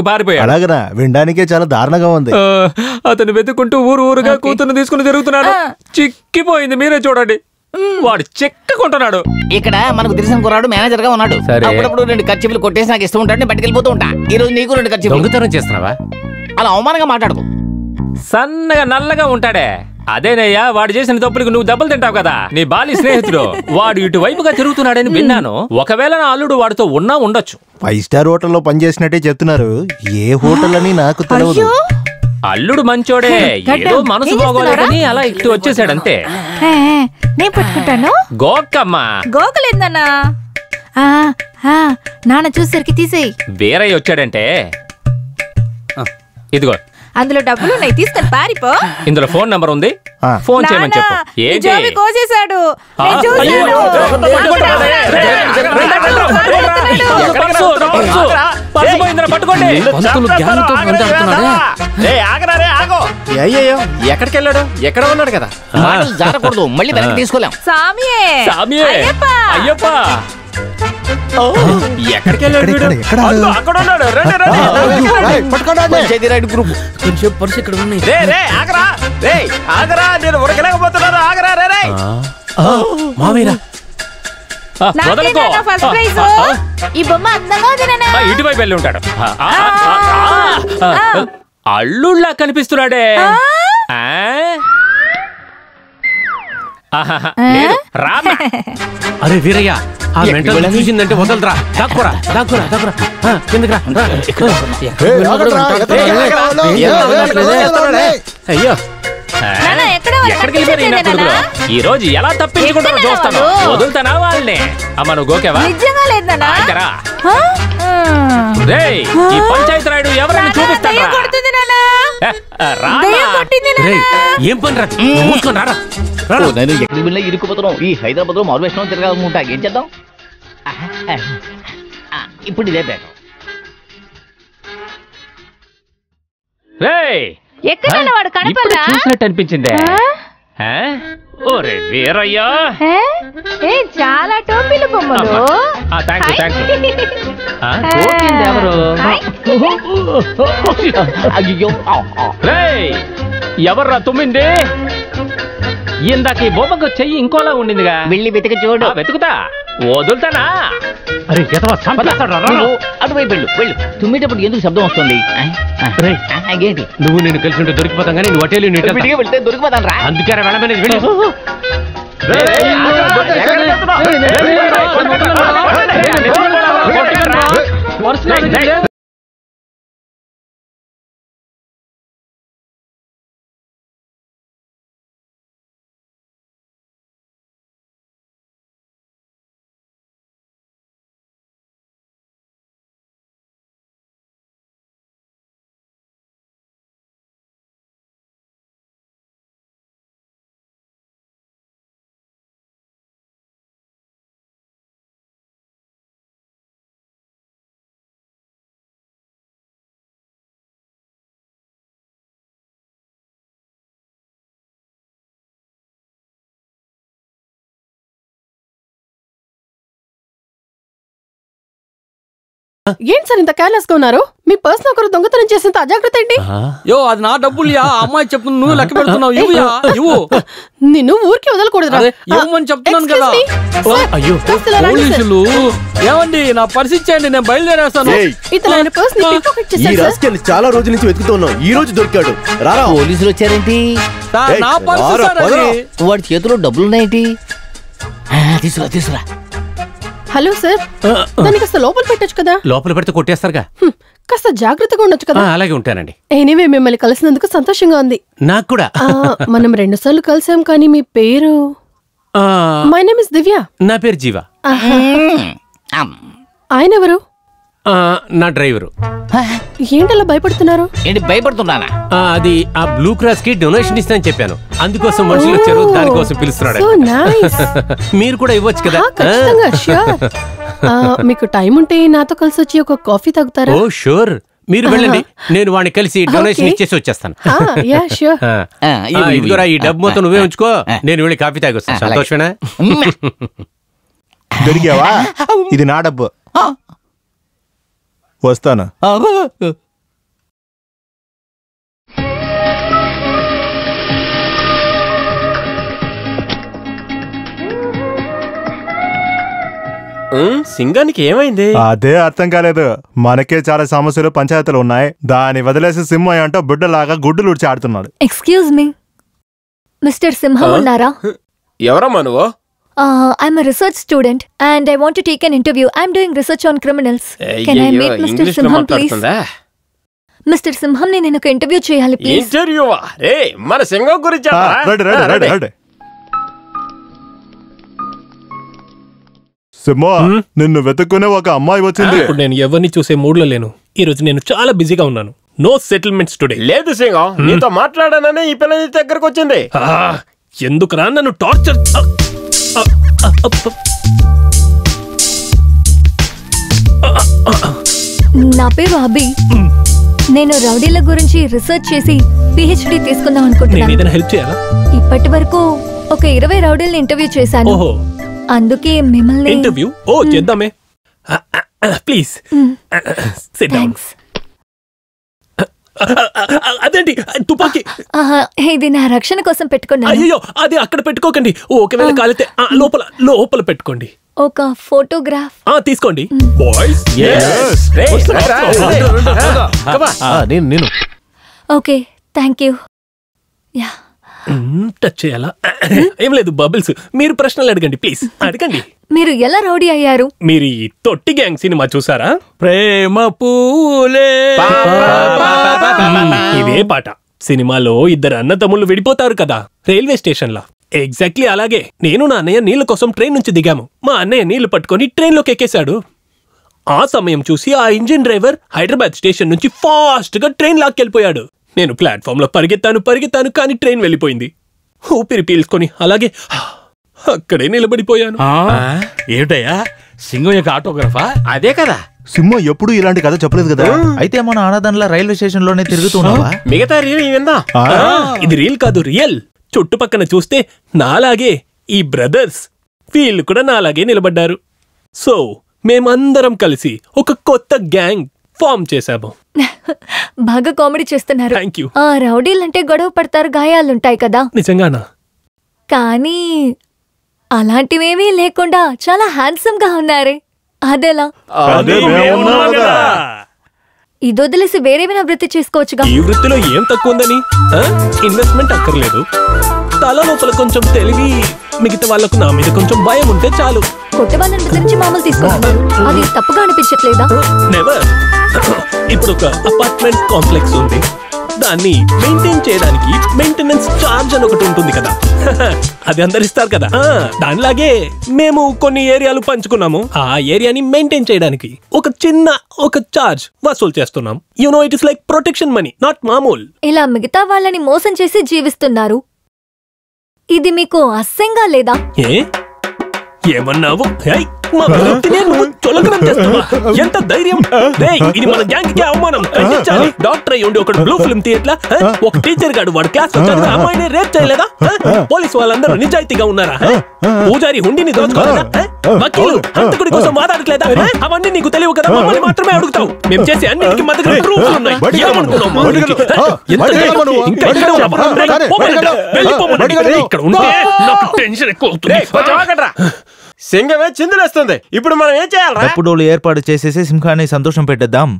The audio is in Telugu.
పారిపోయాడు. అలాగనా? వినడానికే చాలా దారుణంగా ఉంది. అతను వెతుకుంటూ ఊరుగా కూతురు తీసుకుని తిరుగుతున్నాడు. చిక్కిపోయింది, మీరే చూడండి. వాడు చెక్కకుంటున్నాడు. ఇక్కడ మనకు తెలిసిన కుర్రాడు మేనేజర్ గా ఉన్నాడు. అప్పుడప్పుడు 2 ఖర్చులు కొట్టేసి నాకు ఇస్తూ ఉంటాడు. బయటకెళ్ళిపోతూ ఉంటా. ఈ రోజు నీకు 2 ఖర్చులు. దొంగతనం చేస్తున్నావా? అలా అవమానంగా మాట్లాడుకో. సన్నగా నల్లగా ఉంటాడే అదేనయ్యా. వాడు చేసిన తప్పులకు నువ్వు దెబ్బలు తింటావు కదా. నీ బాలి స్నేహితుడు వాడు ఇటువైపుగా తిరుగుతున్నాడని విన్నాను. ఒకవేళ నా అల్లుడు వాడితో ఉన్నా ఉండొచ్చు. 5 స్టార్ హోటల్లో పనిచేసినట్టే చెప్తున్నారు. ఏ హోటల్ అని నాకు తెలియదు. అల్లుడు మంచోడే, ఏదో మనసు బాగోలేదని అలా ఇటు వచ్చేసాడంతే. నేను పట్టుకుంటాను. గోకమ్మా గోకలేదన్నా. నాన్న చూసరికి తీసేయి. వీరయ్య వచ్చాడంటే ఇదిగో అందులో డబ్బులు ఉన్నాయి, తీసుకొని పారిపో. ఇందులో ఫోన్ నంబర్ ఉంది, ఫోన్ చేయమని చెప్పు. ఏంటి కోసేశాడు? అయ్యో ఎక్కడికి వెళ్ళాడు? ఎక్కడ ఉన్నాడు కదా. జారకూడదు, మళ్ళీ వెనక్కి తీసుకోలేం. అయ్యప్ప ఎక్కడికి వెళ్ళాడు? ఇటువైపు వెళ్ళి ఉంటాడు. అల్లుళ్ళ కనిపిస్తున్నాడే. అరే వీరయ్య, ఆ మెంటల్ చూసిందంటే వదలరా. దాక్కురా దాక్కురా దాక్కురా కిందకి రా. అయ్యో ఈ రోజు ఎలా తప్పించుకుంటారో చూస్తాను. వదులుతానా వాళ్ళని? అమ్మ నువ్వు గోకేవా? ఈ పంచాయతీ రాయుడు ఎవరైనా చూపిస్తాను. ఏం పని రా? మూసుకొని రారా. ఇరుక్కుపోతున్నావు. ఈ హైదరాబాద్ లో మారువేషం తిరగాలనుకుంటా. ఏం చేద్దాం ఇప్పుడు? ఇదే బ్యాగ్. చూసినట్టు అనిపించిందే. ఓరే వీరయ్యా, చాలా టోపీలు బొమ్మలు. ఎవరు? ఎవర్రా తుమ్మింది? ఇందాక ఈ బొమ్మకు చెయ్యి ఇంకోలా ఉండిందిగా. వెళ్ళి వెతికి చూడు. వెతుకుతా, వదులుతానా? అటువైపు వెళ్ళు వెళ్ళు. తుమ్మేటప్పుడు ఎందుకు శబ్దం వస్తుంది? నువ్వు నేను కలిసి ఉంటే దొరికిపోతాం కానీ నువ్వు అటేలు వెళ్తే దొరికిపోతాను రా. అందుకే వెళ్ళమనేది. వెళ్ళి ఏంటి సార్ ఇంత కేర్లెస్ గా ఉన్నారు? మీ పర్సన్ ఒకరు దొంగతనం చేసేంత అజాగ్రత్త ఏంటి? యో అది నా డబ్బులు యా. అమ్మాయి చెప్తుంది, నువ్వు లెక్క పెడుతున్నావు. నిన్ను ఊరికి వదలకూడదు. ఇవ్వమని చెప్తున్నాను కదా. పోలీసులు ఏమండి నా పర్స్ ఇచ్చేయండి, నేను బయలుదేరేస్తాను. చాలా రోజుల నుంచి వెతుకుతున్నావు, ఈ రోజు దొరికాడు. రారా. పోలీసులు వచ్చారేంటి? నా పర్స్ వాడి చేతిలో డబ్బులున్నాయేంటి? తీసుకురా తీసుకురా. హలో సార్, దాన్ని కాస్త లోపల పెట్టచ్చు కదా. లోపల పెడితే కొట్టేస్తారుగా. కాస్త జాగ్రత్తగా ఉండొచ్చు కదా. అలాగే ఉంటానండి. ఎనీవే మిమ్మల్ని కలిసినందుకు సంతోషంగా ఉంది. నాకు కూడా. మనం 2 సార్లు కలిసాం కానీ మీ పేరు? మై నేమ్ ఇస్ దివ్య. నా పేరు జీవ. ఆయన ఎవరు? నా డ్రైవరు. ఏంటలా భయపడుతున్నారు? ఏంటి భయపడుతున్నానా? అది ఆ బ్లూ క్రాస్ కి డొనేషన్ ఇస్తానని చెప్పాను, అందుకోసం మనుషులు వచ్చారు, దానికోసం పిలుస్తున్నాడు. మీరు కూడా ఇవ్వచ్చు కదా. మీకు టైం ఉంటే నాతో కలిసి వచ్చి ఒక కాఫీ తాగుతారా? ఓ షూర్, మీరు వెళ్ళండి, నేను వాడిని కలిసి డొనేషన్ ఇచ్చేసి వచ్చేస్తాను. ఇదిగోరా ఈ డబ్బు మొత్తం నువ్వే ఉంచుకో, నేను వెళ్ళి కాఫీ తాగొస్తాను. సంతోషమేనా? దొరికావా? ఇది నా డబ్బు. వస్తాను. సింగానికి ఏమైంది? అదే అర్థం కాలేదు. మనకే చాలా సమస్యలు పంచాయతీలు ఉన్నాయి, దాన్ని వదిలేసి సింహయ్య అంటూ బిడ్డలాగా గుడ్డులు ఉడిచి ఆడుతున్నాడు. ఎక్స్క్యూజ్ మీ, మిస్టర్ సింహం ఉన్నారా? ఎవరమ్మా నువ్వు? I'm a research student and I want to take an interview. I'm doing research on criminals. Can I meet Mr. Simham please? Mr. Simham ని నేను ఒక ఇంటర్వ్యూ చేయాలి ప్లీజ్. ఇంటర్వ్యూవా? రే మన సింగం గురించి రెడీ. సింహ, నిన్ను వెతుక్కునే ఒక అమ్మాయి వచ్చింది. ఇప్పుడు నేను ఎవరిని చూసే మూడ్లో లేను. ఈ రోజు నేను చాలా బిజీగా ఉన్నాను. No settlements today. లేదు సింగం, నీతో మాట్లాడాననే ఈ పిల్ల నీ దగ్గరకు వచ్చింది. ఎందుకురా నన్ను టార్చర్? నా పేరు అభి. నేను రౌడీల గురించి రీసెర్చ్ చేసి పిహెచ్డి తీసుకుందాం అనుకుంటున్నాను. హెల్ప్ చేయాలా? ఇప్పటి వరకు ఒక 20 రౌడీల్ని ఇంటర్వ్యూ చేశాను. అందుకే మిమ్మల్ని ఇంటర్వ్యూ చేద్దామే. Please sit down. అదేంటి తుపాకీ? ఇది నా రక్షణ కోసం పెట్టుకున్నాను. అయ్యో, అది అక్కడ పెట్టుకోకండి. ఒకవేళ కాలితే లోపల లోపల పెట్టుకోండి. ఒక ఫోటోగ్రాఫ్ తీసుకోండి. Okay, thank you. Yeah, touch చేయాలా? ఏం లేదు, బబుల్స్. మీరు ప్రశ్నలు అడగండి ప్లీజ్, అడగండి. మీరు ఎలా రౌడీ అయ్యారు? మీరు ఈ తొట్టి గ్యాంగ్ సినిమా చూసారా? ప్రేమ పూలే ఇదే పాట. సినిమాలో ఇద్దరు అన్నతమ్ముళ్ళు విడిపోతారు కదా రైల్వే స్టేషన్ లా. ఎగ్జాక్ట్లీ అలాగే నేను నా అన్నయ్య నీళ్ళ కోసం ట్రైన్ నుంచి దిగాము. మా అన్నయ్య నీళ్లు పట్టుకొని ట్రైన్ లోకి ఎక్కేశాడు. ఆ సమయం చూసి ఆ ఇంజిన్ డ్రైవర్ హైదరాబాద్ స్టేషన్ నుంచి ఫాస్ట్ గా ట్రైన్ లాక్కెళ్ళిపోయాడు. నేను ప్లాట్ఫామ్ లో పరిగెత్తాను కానీ ట్రైన్ వెళ్ళిపోయింది. ఊపిరి పీల్చుకొని అలాగే అక్కడే నిలబడిపోయాను. ఏమిటయ్యా, సింగం యొక్క ఆటోగ్రాఫా? అదే కదా. సింహ ఎప్పుడు ఇలాంటి కథ చెప్పలేదు కదా. అయితే మన ఆనదండ్ల రైల్వే స్టేషన్ లోనే తిరుగుతున్నావా? మిగతా రీల్ విందా? ఇది రీల్ కాదు, రియల్. చుట్టుపక్కన చూస్తే నాలాగే ఈ బ్రదర్స్ వీళ్ళు కూడా నాలాగే నిలబడ్డారు. సో మేమందరం కలిసి ఒక కొత్త గ్యాంగ్ ఫామ్ చేశాము. బాగా కామెడీ చేస్తున్నారు. Thank you. రౌడీలంటే గొడవ పడతారు, గాయాలుంటాయి కదా. నిజంగానా? కానీ అలాంటివేమీ లేకుండా చాలా హ్యాండ్సమ్ గా ఉన్నారే, అదేలా? ఇది వదిలేసి వేరేమైనా వృత్తి చేసుకోవచ్చుగా. ఈ వృత్తిలో ఏం తక్కువ ఉందని? ఇన్వెస్ట్మెంట్ అక్కర్లేదు, తల లోపల కొంచెం తెలివి, మిగతా వాళ్ళకు నా మీద కొంచెం భయం ఉంటే చాలు. కొత్త వాళ్ళని గురించి మామూలు తీసుకుంటున్నారు, అది తప్పుగా అనిపించట్లేదా? నెవర్. ఇప్పుడు ఒక అపార్ట్మెంట్ కాంప్లెక్స్ ఉంది, దాన్ని మెయింటైన్ చేయడానికి మెయింటెనెన్స్ ఛార్జ్ అని ఒకటి ఉంటుంది కదా, అది అందరు ఇస్తారు కదా. దానిలాగే మేము కొన్ని ఏరియాలు పంచుకున్నాము. ఆ ఏరియాని మెయింటైన్ చేయడానికి ఒక ఛార్జ్ వసూలు చేస్తున్నాం. You know, it is like protection money, not మామూలు. ఇలా మిగతా వాళ్ళని మోసం చేసి జీవిస్తున్నారు, ఇది మీకు అసహ్యంగా లేదా? ఏమన్నావు? ఎంత ధైర్యం! ఇది మన గ్యాంగ్ కి అవమానం. డాక్టర్ అయ్యి ఉండి ఒక బ్లూ ఫిల్మ్ థియేటర్, ఒక టీచర్ గాడు వాడు క్లాస్ అమ్మాయిని రేప్ చేయలేదా? పోలీసు వాళ్ళందరూ నిజాయితీగా ఉన్నారా? పూజారి హుండీని దోచుకోలేదా? వకీలు అంతకుడి కోసం వాదాడట్లేదా? అవన్నీ నీకు తెలియవు కదా, మమ్మల్ని మాత్రమే అడుగుతావు. మేము చేసే అన్నిటికీ మా దగ్గర ప్రూఫ్లు ఉన్నాయి. ఇక్కడ ఉంటే నాకు టెన్షన్ ఎక్కువ అవుతుంది. సింగమే చిందులేస్తుంది. ఇప్పుడు మనం ఏం చేయాలి? డప్పుడోలు ఏర్పాటు చేసేసి సింహాన్ని సంతోషం పెట్టేద్దాం.